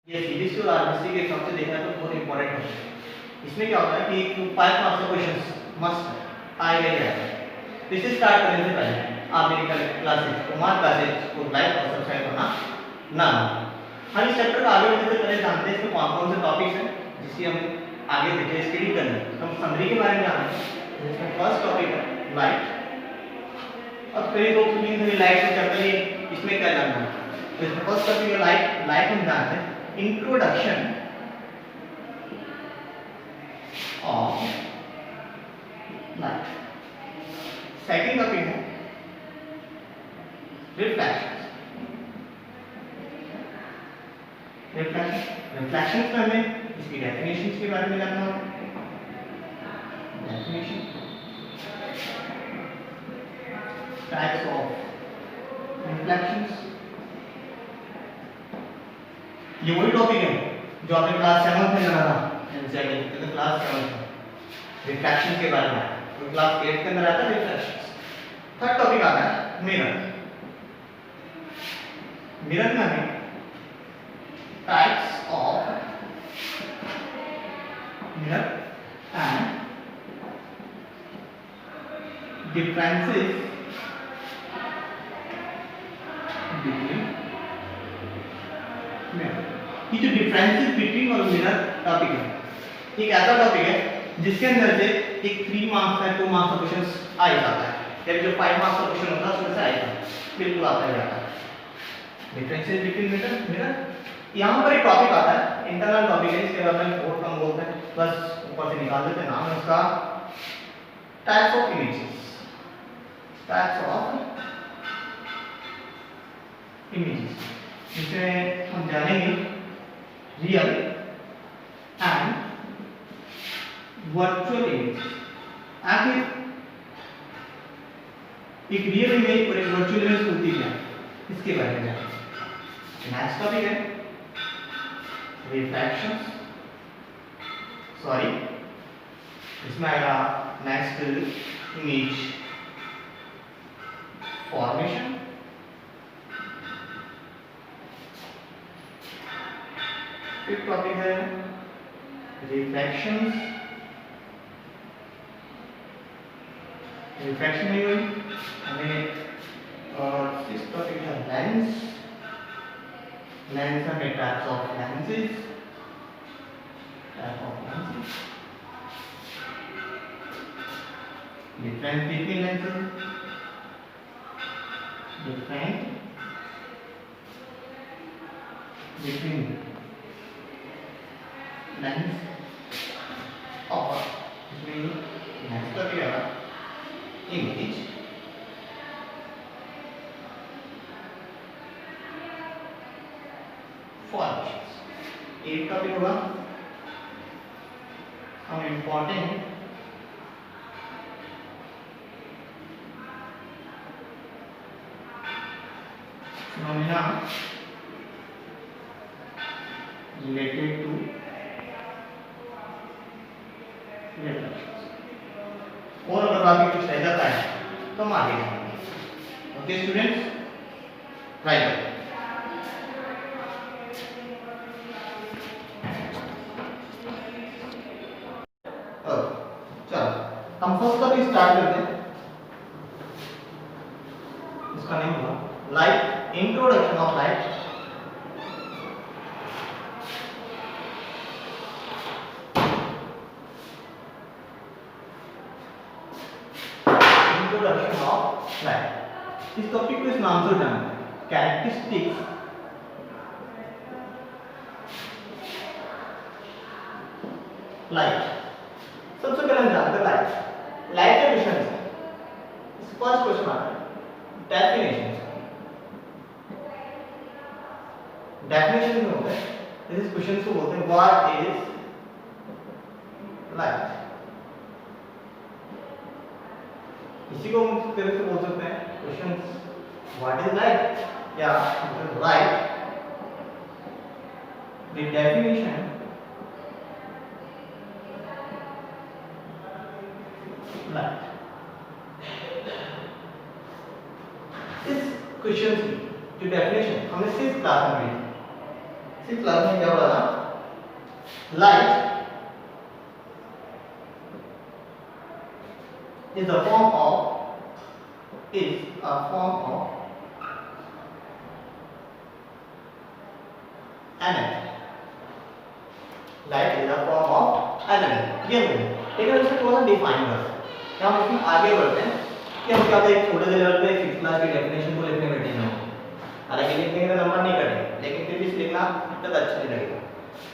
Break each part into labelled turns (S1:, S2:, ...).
S1: ये सीबीएसई और आरबीसी के हिसाब से देखा तो बहुत इंपॉर्टेंट है। इसमें क्या होता है कि 5 मार्क्स का क्वेश्चन मस्ट आएगा ही आएगा। तो इसे स्टार्ट करने से पहले आप मेरी क्लासेस कुमार क्लासेस को लाइक और सब्सक्राइब करना ना हम इस चैप्टर का आगे बढ़ने से पहले जानते हैं इसमें कौन कौन से टॉपिक्स हैं जिसकी हम आगे डिटेल स्टडी करनी है। हम समरी के बारे में जानते हैं जिसमें फर्स्ट टॉपिक है लाइट। अब कई लोग सुनिए लाइट से चैप्टर ये इसमें क्या जानना है। तो इसमें फर्स्ट टॉपिक है लाइट। लाइट हम जानते हैं introduction of light. Second topic है reflections. Reflections में हमें इसकी definitions के बारे में जानना होगा। Definition, types of reflections. ये वही टॉपिक है जो आपने क्लास 7 में जाना था एनसीईआरटी तो क्लास 7 में रिफ्लेक्शन के बारे में तो क्लास 8 के अंदर आता है रिफ्लेक्शन। थर्ड टॉपिक आता है मिरर। मिरर में हमें types of mirror and differences between mirror. ये जो डिफरेंसेस बिटवीन और मिरर टॉपिक है एक ऐसा टॉपिक है जिसके अंदर से एक 3 मार्क्स का 2 मार्क्स का क्वेश्चन आ जाता है जब जो 5 मार्क्स का क्वेश्चन होता है उसमें से आएगा बिल्कुल आता ही आता है। डिफरेंसेस बिटवीन मिरर यहाँ पर एक टॉपिक आता है इंटरनल टॉपिक है इसके बारे में बहुत कम बोलते हैं बस ऊपर से निकाल देते हैं नाम है उसका types of images. Types of images जिसमें हम जानेंगे रियल एंड वर्चुअल इमेज। आखिर एक रियल इमेज और एक वर्चुअल इमेज होती है इसके बारे में जानेंगे। नेक्स्ट टॉपिक है रिफ्लेक्शंस। सॉरी इसमें आएगा next image formation. Fifth topic है रिफ्लेक्शंस। रिफ्लेक्शन नहीं हुई हमें और सिक्स्थ टॉपिक है लेंस। लेंस में types of lenses. Type of lenses difference between lenses. Difference between lens और इसमें नेक्स्ट टॉपिक है इमेज फॉर्मेशंस। एक टॉपिक होगा हम इंपॉर्टेंट फिनोमेना रिलेटेड टू और अगर बाकी कुछ रह जाता है तो हम आगे जाएंगे। Okay students right. चलो हम फर्स्ट टॉपिक स्टार्ट करते हैं। इसका नेम होगा light. Introduction of light. Introduction of light. इस टॉपिक को इस नाम से जानते हैं कैरेक्टरिस्टिक्स लाइट। सबसे पहले हम जानते हैं लाइट। लाइट के क्वेश्चन है फर्स्ट क्वेश्चन आता है डेफिनेशन। डेफिनेशन में होता है इस क्वेश्चन को बोलते हैं व्हाट इज लाइट। इसी को हम इस तरह से बोल सकते हैं क्वेश्चन व्हाट इज लाइट या राइट द डेफिनेशन लाइट। इस क्वेश्चन की जो डेफिनेशन हमने 6th क्लास में ली 6 क्लास में क्या बोला था, light is a form of energy. Light is a form of energy. ये बोले, लेकिन उसको थोड़ा सा डिफाइन कर, क्या हम इसमें आगे बढ़ते हैं कि हम क्या एक छोटे से लेवल पे 6 क्लास की डेफिनेशन को लिखने में टीम होंगे, हालांकि लिखने का नंबर नहीं कटेंगे, लेकिन फिर भी लिखना इतना अच्छा नहीं लगेगा।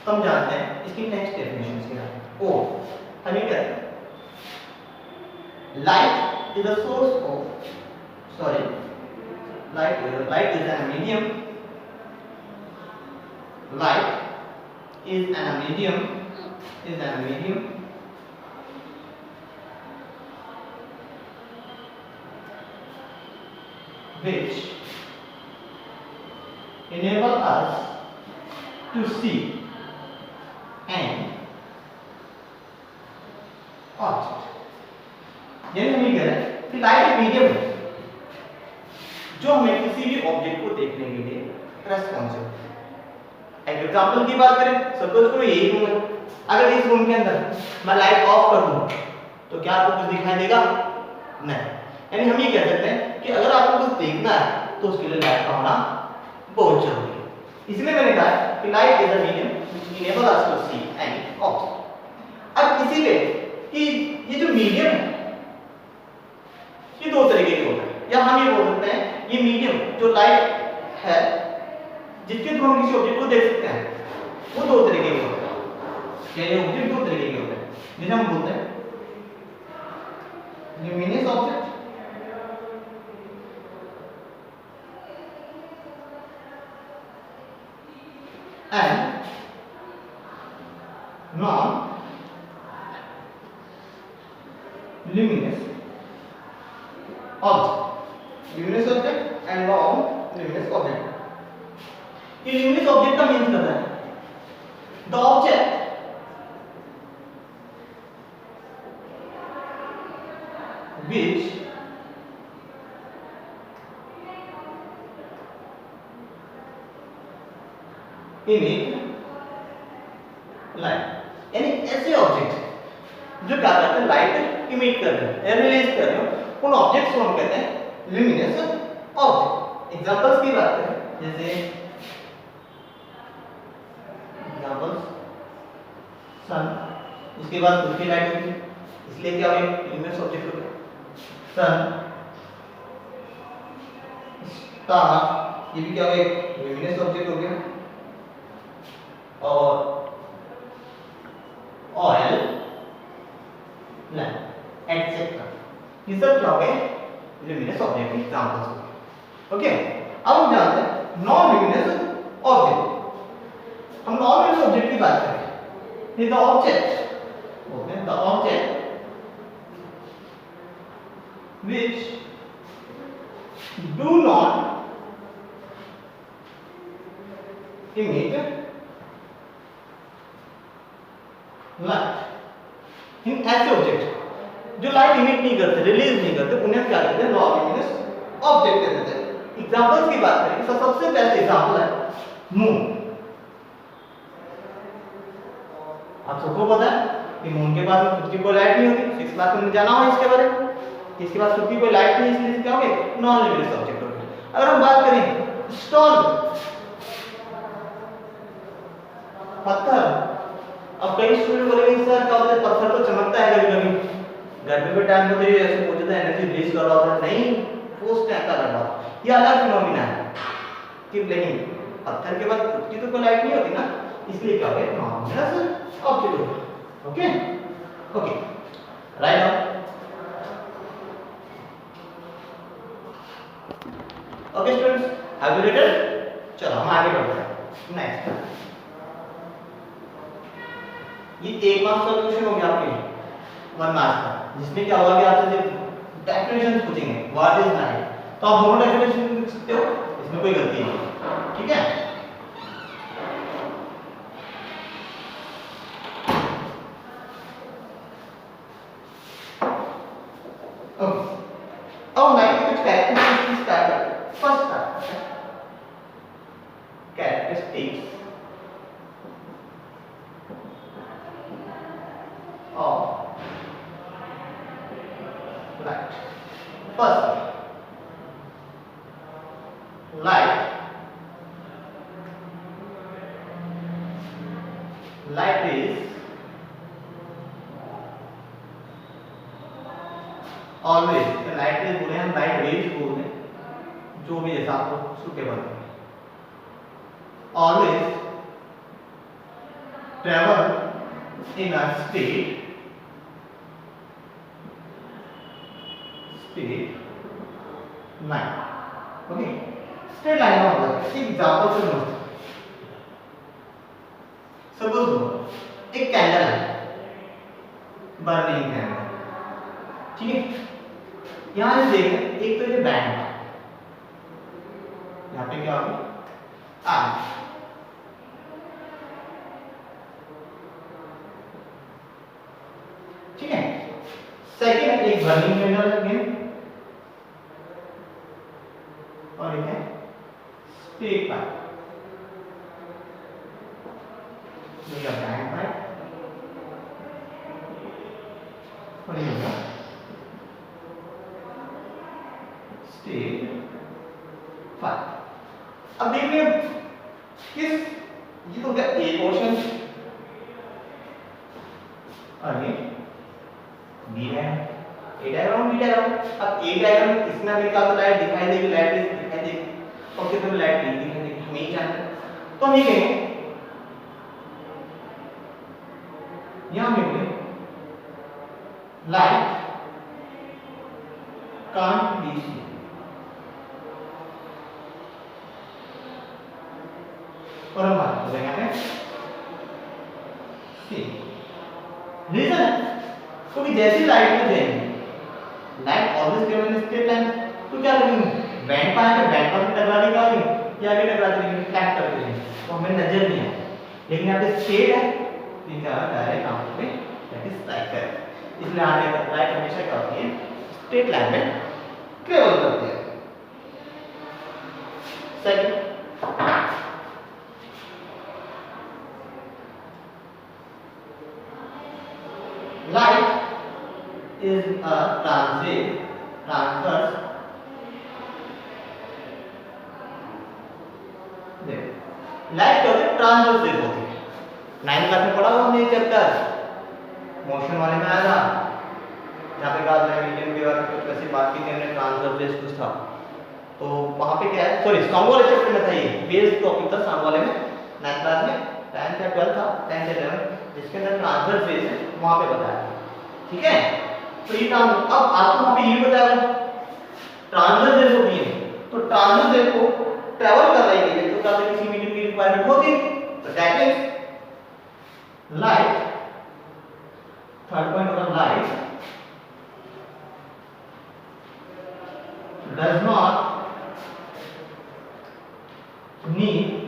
S1: तो हम जानते हैं इसकी नेक्स्ट डेफिनेशन क्या है। ओ हम ये कहते हैं light is a source of light is a medium. Light is a medium which enable us to see an object. यानी हम ये कह रहे हैं कि लाइट एक मीडियम है जो हमें किसी भी ऑब्जेक्ट को देखने के लिए रेस्पॉन्सिव है। एक एग्जांपल की बात करें, सपोज कोई यही रूम है, अगर इस रूम के अंदर मैं लाइट ऑफ कर दूं तो क्या आपको कुछ दिखाई देगा? नहीं। यानी हम ये कह सकते हैं कि अगर आपको कुछ देखना है तो उसके लिए लाइट का होना बहुत जरूरी है। इसलिए मैंने कहा कि light is a medium which enable us to see any object. अब इसीलिए कि ये जो मीडियम है ये दो तरीके के होते हैं, या हम ये बोल सकते हैं ये मीडियम जो लाइट है जिसके थ्रू हम किसी ऑब्जेक्ट को देख सकते हैं वो दो तरीके के होते हैं। ये ऑब्जेक्ट दो तरीके के होते हैं जिन्हें हम बोलते हैं luminous object and non luminous object. Luminous object and non-luminous object. ये luminous object का मीन्स करता है the object which emit light. यानी ऐसे ऑब्जेक्ट जो क्या करते हैं लाइट इमिट कर रहे हैं, रिलीज कर रहे हैं, उन ऑब्जेक्ट्स को हम कहते हैं ल्यूमिनस ऑब्जेक्ट। एग्जांपल्स की बात करें, जैसे एग्जांपल्स सन, उसके बाद खुद की लाइट होगी इसलिए क्या होगा ल्यूमिनस ऑब्जेक्ट हो गया। सन, स्टार, ये भी क्या होगा ल्यूमिनस ऑब्जेक्ट हो गया। और ऑयल, लैम्प, एटसेट्रा, ये सब क्या हो गए ल्यूमिनस ऑब्जेक्ट के एग्जांपल्स हो गए। ओके, अब हम जानते हैं नॉन ल्यूमिनस ऑब्जेक्ट। हम नॉन ल्यूमिनस ऑब्जेक्ट की बात करें, ये the object okay, the object which do not emit light. इन ऐसे ऑब्जेक्ट जो लाइट इमिट नहीं करते, रिलीज नहीं करते, उन्हें क्या कहते हैं नॉन ल्यूमिनस ऑब्जेक्ट कहते हैं। एग्जांपल्स की बात करें तो सबसे बेस्ट एग्जांपल है मून। आप सबको पता है कि मून के पास खुद की कोई लाइट नहीं होती, 6 क्लास में जाना हो इसके बारे में, इसके पास खुद की कोई लाइट नहीं, इसलिए क्या होगा नॉन ल्यूमिनस ऑब्जेक्ट होगा। अगर हम बात करें स्टोन, पत्थर, अब कई स्टूडेंट बोलेंगे सर क्या होता है पत्थर तो चमकता है कभी-कभी, गर्मी के टाइम पे तो ये ऐसे बहुत ज्यादा एनर्जी रिलीज कर रहा होता है, नहीं फोर्स टाइप का कर रहा होता है, ये अलग फिनोमिना है कि लेकिन पत्थर के बाद खुद की तो कोई लाइट नहीं होती ना, इसलिए क्या होगा नॉन ल्यूमिनस ऑब्जेक्ट होगा। Okay okay, right now okay students, have you written? चलो हम आगे बढ़ते हैं। नेक्स्ट, ये 1 मार्क्स का क्वेश्चन हो गया आपके लिए 1 मार्क्स का, जिसमें क्या होगा कि आपसे डेफिनेशन पूछेंगे व्हाट इज लाइट, तो आप दोनों डेफिनेशन लिख सकते हो, इसमें कोई गलती नहीं, ठीक है। ओके, अब लाइट के कुछ कैरेक्टरिस्टिक्स स्टार्ट करते हैं। First start characteristics of light. First, light is always, light rays बोले हम, लाइट वेव्स बोलते हैं, जो भी जैसा आपको सुटेबल है, always travel in a state line. Okay, straight line का मतलब एक एग्जांपल से समझते हैं. सपोज एक कैंडल है, बर्निंग कैंडल, ठीक है. यहां से देखें, एक तो ये बैंड है, यहाँ पे क्या होगा, आग. ठीक है. सेकंड एक बर्निंग कैंडल है और एक है स्टेट पाइप. ये बैंड पाइप और ये होगा स्टेट पाइप. अब देखिए किस, ये तो क्या ए पोर्शन और ये बी है, ए डायग्राम बी डायग्राम. अब ए डायग्राम इसमें हमें क्या लाइट दिखाई देगी, लाइट दिखाई देगी, और कितने में लाइट नहीं दिखाई देगी, हमें ही जानना है. तो हम ये कहेंगे यहां में लाइट कांट बी सी. और हम बात करेंगे यहाँ पे सी. रीजन है क्योंकि जैसी लाइट में जाएंगे, light always travel in straight line, तो क्या करेंगे, बैंड पाए तो बैंड पर टकराने का होगी या आगे टकराते रहेंगे, फ्लैट करते रहेंगे, तो हमें नजर नहीं आए. लेकिन यहाँ पे स्ट्रेट है, इनका डायरेक्ट आउट पे दैट इज स्ट्राइक है. इसलिए आगे लाइट हमेशा क्या होती है, स्ट्रेट लाइन में ट्रेवल करती है. Second, light is a transverse. Light क्या होती है, ट्रांसवर्स वेव होती है. 9th क्लास में पढ़ा हुआ हमने ये चैप्टर, मोशन वाले में आया था, जहाँ पे कहा था मीडियम वेव और कुछ ऐसी बात की थी हमने, ट्रांसवर्स वेव कुछ था. तो वहाँ पे क्या है, सॉरी साउंड वाले चैप्टर में था, ये बेस टॉपिक था साउंड वाले में 9th क्लास में. 10th या 12th था, 10th या 11th, जिसके अंदर ट्रांसवर्स वेव है वहाँ पे बताया. ठीक है. तो ये काम अब आपको वहाँ पे ये बताया ट्रांसवर्स वेव होती है, तो ट्रांसवर्स वेव को ट्रैवल कर रही है, तो क्या किसी मीडियम की रिक्वायरमेंट होती है. तो that is light. Third point होगा light does not need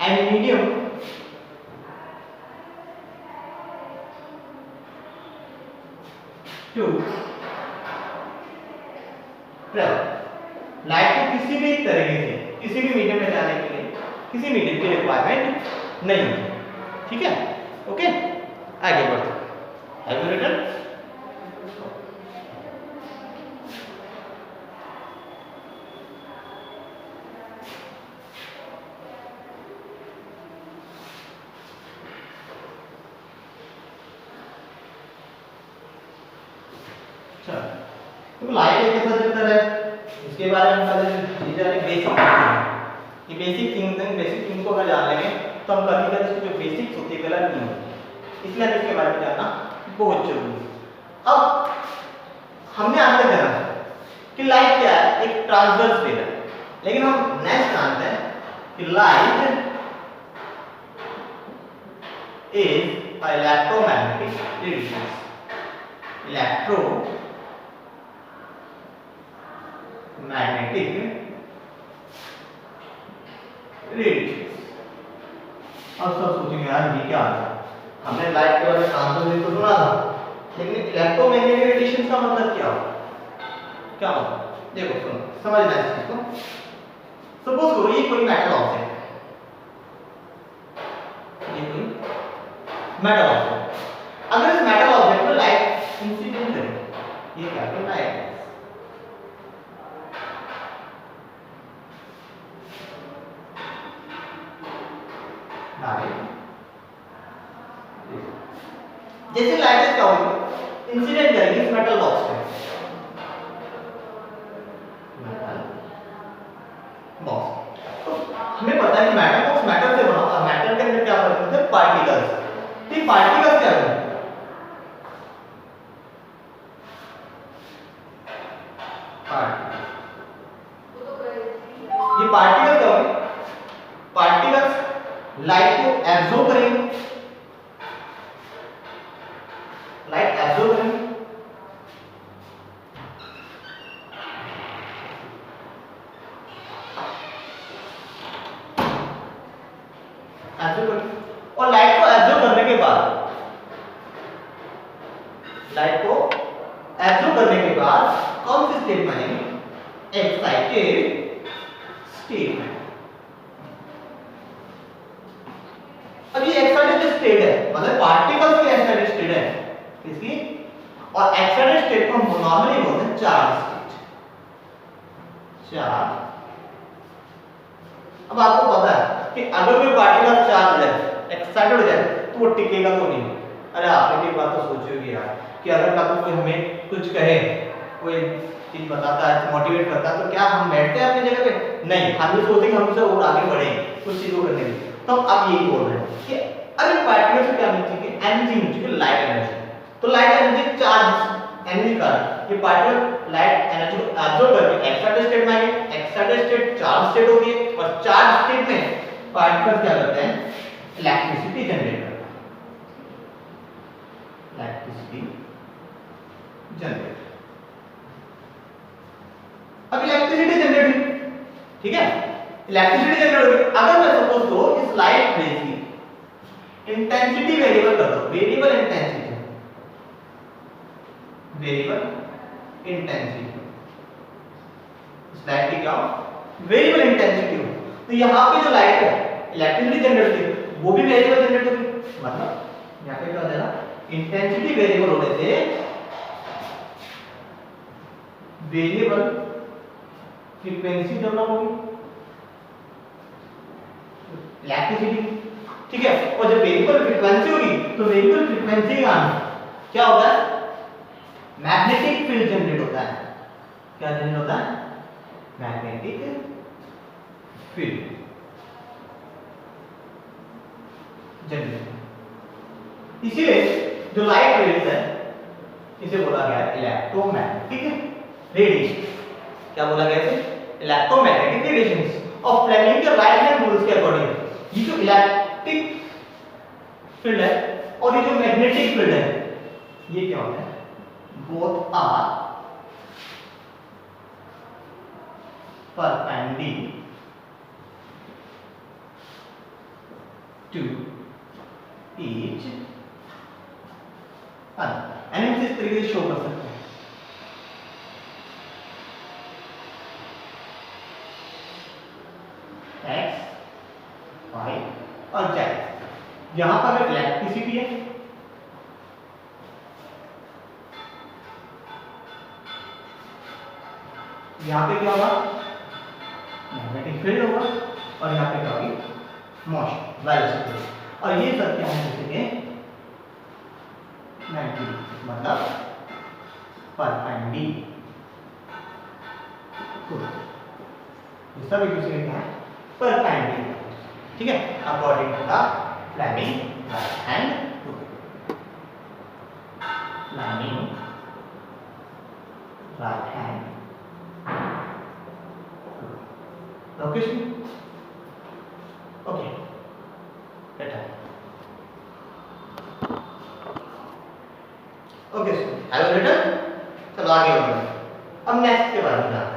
S1: any medium to travel. Light को किसी भी तरीके से किसी भी मीडियम में जाने के लिए किसी मीडियम की रिक्वायरमेंट नहीं होती. ठीक है. ओके, आगे बढ़ते हैं. Have you written? तो लाइट एक ऐसा चैप्टर है, इसके बारे में पहले चीजें बेसिक ये बेसिक थिंग को अगर जान लेंगे तो हम कभी कभी इसकी जो बेसिक्स होती है गलत नहीं होती. इसलिए हमें इसके बारे में जानना बहुत जरूरी है. अब हमने आगे जाना कि लाइट क्या है, एक ट्रांसवर्स वेव है. लेकिन हम नेक्स्ट जानते हैं कि light is a electromagnetic radiation. Magnetic radiation. अब सब सोचेंगे यार ये क्या है, हमने लाइट के बारे में ट्रांसवर्स वेव तो सुना था, लेकिन इलेक्ट्रोमैग्नेटिक रेडिएशन का मतलब क्या होता है, क्या होता है. देखो सुनो, समझना इस चीज को. सपोज करो ये कोई मेटल ऑब्जेक्ट है, मेटल ऑब्जेक्ट। अगर इस मेटल ऑब्जेक्ट में लाइट इंसिडेंट करे, ये क्या है, लाइट जैसे लाइट क्या होगी, इंसिडेंट करेगी इस मेटल बॉक्स पे, मेटल बॉक्स। तो हमें पता है कि मेटल बॉक्स मेटल से बना और मेटल के अंदर क्या होते हैं, पार्टिकल्स। ये पार्टिकल्स क्या होते हैं, ये पार्टिकल क्या होंगे, पार्टिकल्स लाइट को एब्जॉर्ब करेंगे, लाइट एब्जॉर्ब करेंगे, और लाइट को एब्जॉर्ब करने के बाद, लाइट को एब्जॉर्ब करने के बाद कौन सी स्टेट में आएंगे, एक्साइटेड स्टेट में। अब ये एक्साइटेड स्टेट है, मतलब पार्टिकल्स की एक्साइटेड स्टेट है किसकी, और एक्साइटेड स्टेट को हम नॉर्मली बोलते हैं चार्ज स्टेट, चार्ज। अब आपको पता है कि अगर कोई पार्टिकल चार्ज हो जाए, एक्साइटेड हो जाए, तो वो टिकेगा तो नहीं। अरे आपने एक बात तो सोची होगी यार कि अगर कभी कोई हमें कुछ कहे, कोई चीज बताता है, मोटिवेट करता है, तो क्या हम बैठते हैं अपनी जगह पे, नहीं, हम भी सोचते हैं कि हम उससे और आगे बढ़े कुछ चीजों करने के लिए। तो अब यही बोल रहे हैं कि अगर पार्टिकल से क्या मिलती है, एनर्जी मिलती है, लाइट एनर्जी। तो लाइट एनर्जी चार्ज एनर्जी का ये पार्टिकल लाइट एनर्जी को एब्जॉर्ब करके एक्साइटेड स्टेट में आएंगे, एक्साइटेड स्टेट चार्ज स्टेट होगी, और चार्ज स्टेट में पार्टिकल क्या करते हैं, इलेक्ट्रिसिटी जनरेट करते हैं, इलेक्ट्रिसिटी जनरेट। अब इलेक्ट्रिसिटी जनरेट हुई, ठीक है, इलेक्ट्रिसिटी जनरेट होगी। अगर मैं सपोज करो इस लाइट रेज की इंटेंसिटी वेरिएबल कर दो, वेरिएबल इंटेंसिटी, वेरिएबल इंटेंसिटी, इस लाइट की क्या हो, वेरिएबल इंटेंसिटी हो, तो यहां पे जो लाइट है इलेक्ट्रिसिटी जनरेट होती, वो भी वेरिएबल जनरेट होगी। मतलब यहां पे क्या हो जाएगा, इंटेंसिटी वेरिएबल होने से वेरिएबल फ्रीक्वेंसी डेवलप होगी, इलेक्ट्रिसिटी, ठीक है। और जब वेरिएबल फ्रीक्वेंसी होगी तो वेरिएबल फ्रीक्वेंसी का क्या होता है, मैग्नेटिक फील्ड जनरेट होता है। क्या जनरेट होता है, मैग्नेटिक फील्ड जनरेट। इसीलिए जो लाइट रेज है इसे बोला गया है इलेक्ट्रोमैग्नेटिक रेडिएशन। क्या बोला गया है, इलेक्ट्रोमैग्नेटिक रेडिएशन। और फ्लेमिंग के राइट हैंड रूल्स के अकॉर्डिंग ये जो इलेक्ट्रिक फील्ड है और ये जो मैग्नेटिक फील्ड है, ये क्या होता है, both are perpendicular to each other। यानी इस तरीके से शो कर सकते हैं। X, Y और Z। यहां पर इलेक्ट्रिसिटी है, यहाँ पे क्या होगा, मैग्नेटिक फील्ड होगा, और यहाँ पे क्या होगी, मोशन, वेलोसिटी। और ये सब क्या है, जैसे कि 90 मतलब परपेंडिकुलर, ये सब एक दूसरे क्या है, परपेंडिकुलर, ठीक है, according to the Fleming right hand rule. Fleming right hand okay, okay, better, okay, have you written? चलो आगे बढ़ते हैं। अब नेक्स्ट के बारे में जानते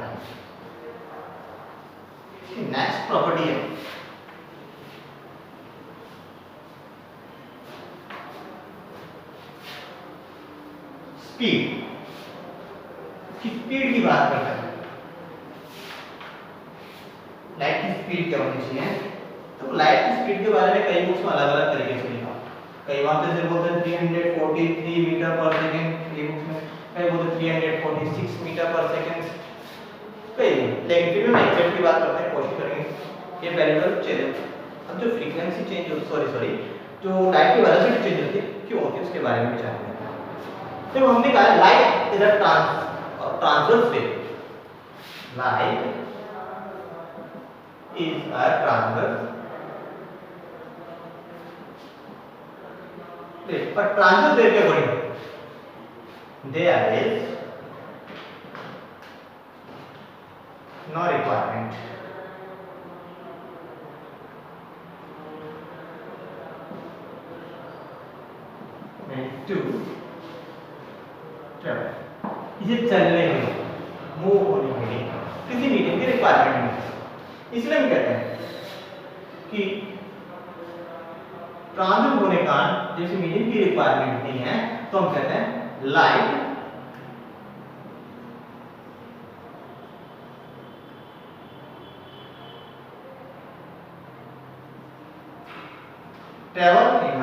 S1: हैं। नेक्स्ट प्रॉपर्टी है स्पीड। स्पीड की बात करते हैं, लाइट की स्पीड क्या होनी चाहिए। तो लाइट की स्पीड के बारे में कई बुक्स में अलग अलग तरीके से लिखा, कई बार तो बोलते हैं 343 मीटर पर सेकंड ये बुक में, कई बोलते हैं 346 मीटर पर सेकंड, कई, लेकिन फिर भी हम एग्जैक्ट की बात करते हैं, कोशिश करेंगे ये वेरिएबल चेंज। अब जो फ्रीक्वेंसी चेंज होती, सॉरी जो लाइट की वेलोसिटी चेंज होती है क्यों होती है उसके बारे में जानेंगे। तो हमने कहा light is a transverse wave, light is a transverse wave, but transverse wave के according there is no requirement to travel, इसे चलने के लिए, मूव होने के लिए किसी मीडियम की रिक्वायरमेंट नहीं। इसलिए हम कहते हैं कि ट्रांजिट होने का जैसे मीडियम की रिक्वायरमेंट नहीं है तो हम कहते हैं लाइट ट्रेवल इन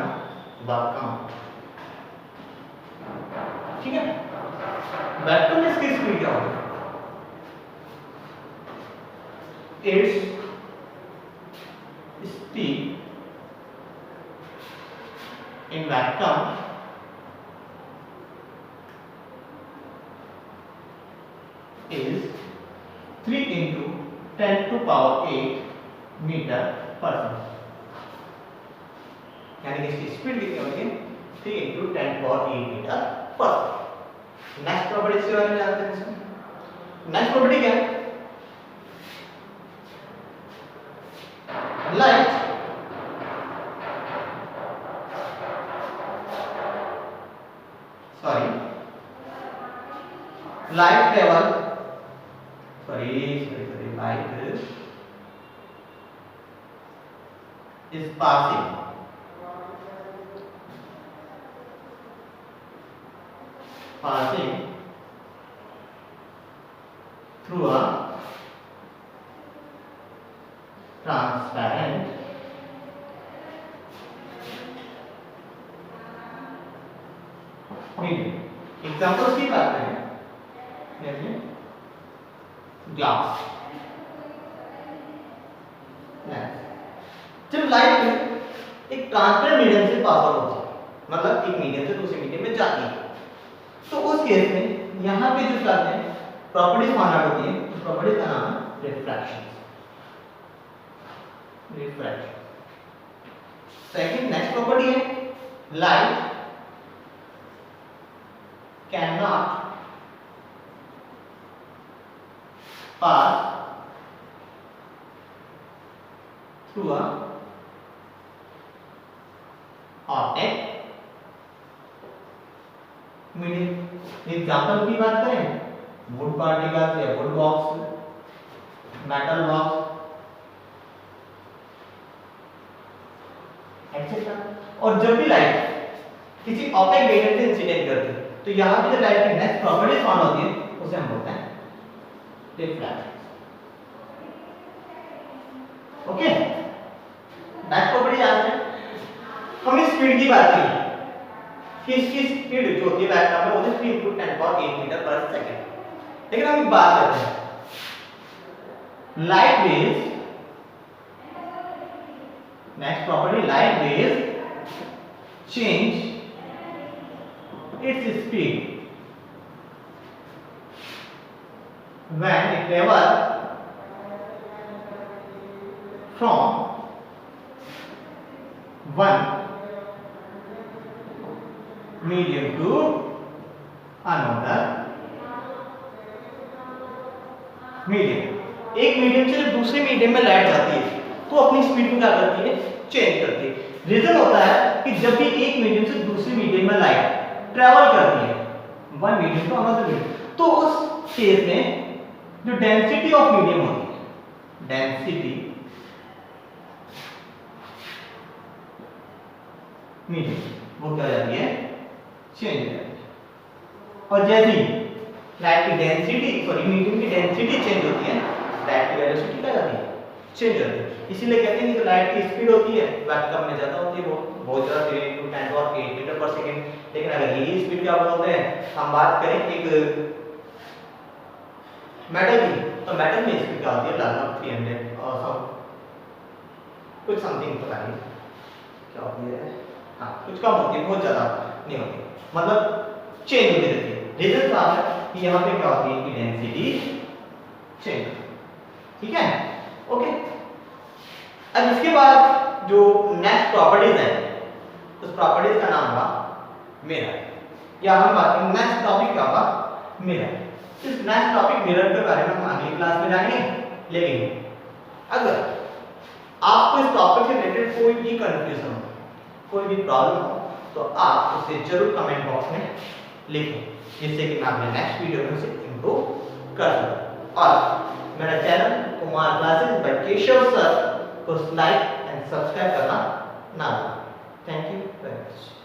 S1: वैक्यूम, ठीक है। वैक्यूम में इसकी स्पीड क्या होगी, it's speed in vacuum is 3 into 10 to power 8 metre पर सेकंड, यानी कि इसकी स्पीड कितनी होगी 3 into 10 power 8 मीटर पर सेकंड। नेक्स्ट प्रॉपर्टी के बारे में जानते हैं इसमें। नेक्स्ट प्रॉपर्टी क्या है, light light travel light is passing through a transparent medium। Examples की बात करें ग्लास, जब लाइट एक ट्रांसपेरेंट मीडियम से पास आउट होती है, मतलब एक मीडियम से दूसरे मीडियम में जाती है, तो उस केस में यहाँ पे जो क्या है प्रॉपर्टीज फाइंड आउट होती है, उस प्रॉपर्टीज का नाम है रिफ्रैक्शन। सेकंड नेक्स्ट प्रॉपर्टी है light can not pass through a object medium। Example की बात करें वुड पार्टिकल्स या would box, metal box etcetera. और जब भी लाइट किसी ऑपेक मीडियम से इंसिडेंट करती है तो यहाँ पे जो लाइट की नेक्स्ट प्रॉपर्टीज फाउंड होती है उसे हम बोलते हैं रिफ्रैक्शन। ओके, नेक्स्ट प्रॉपर्टी आते हैं। हमने स्पीड की बात की कि इसकी स्पीड जो होती है वैक्यूम में वो होती है 3 into 10 power 8 मीटर पर सेकंड। लेकिन हम एक बात करते हैं light waves, next property light waves change its speed when it travel from one medium to another medium। एक मीडियम से दूसरे मीडियम में लाइट जाती है तो अपनी स्पीड को क्या करती है चेंज करती है। रीजन होता है कि जब भी एक मीडियम से दूसरे मीडियम में लाइट ट्रेवल करती है one medium to another medium, तो उस केस में जो डेंसिटी ऑफ मीडियम होती है, डेंसिटी मीडियम वो क्या हो जाती है चेंज हो जाती है। और जैसे ही लाइट की डेंसिटी मीडियम की डेंसिटी चेंज होती है लाइट की वेलोसिटी क्या जाती है चेंज हो जाती है। इसीलिए कहते हैं कि जो लाइट की स्पीड होती है वैक्यूम में ज़्यादा होती है, बहुत ज़्यादा 3 × 10 और 8 मीटर पर सेकेंड। लेकिन अगर यही स्पीड क्या बोलते हैं, हम बात करें एक मेटल की, तो मेटल में स्पीड क्या होती है लगभग 300 और सब कुछ समथिंग पता नहीं क्या होती है, हाँ कुछ कम होती है, बहुत ज़्यादा नहीं होती, मतलब चेंज होती रहती है। रीजन क्या है कि यहाँ पे क्या होती है कि डेंसिटी चेंज, ठीक है, ओके। अब इसके बाद जो नेक्स्ट प्रॉपर्टीज है, उस प्रॉपर्टीज का नाम हुआ मिरर, या हम बात करें नेक्स्ट टॉपिक क्या होगा, मिरर। इस नेक्स्ट टॉपिक मिरर के बारे में हम अगली क्लास में जानेंगे। लेकिन अगर आपको इस टॉपिक से रिलेटेड कोई भी कंफ्यूजन हो, कोई भी प्रॉब्लम हो, तो आप उसे जरूर कमेंट बॉक्स में लिखें, जिससे कि मैं अपने नेक्स्ट वीडियो में उसे इम्प्रूव कर सकूं। और मेरा channel Kumar classes bye Keshav sir को लाइक एंड सब्सक्राइब करना ना भूलें। Thank you very much.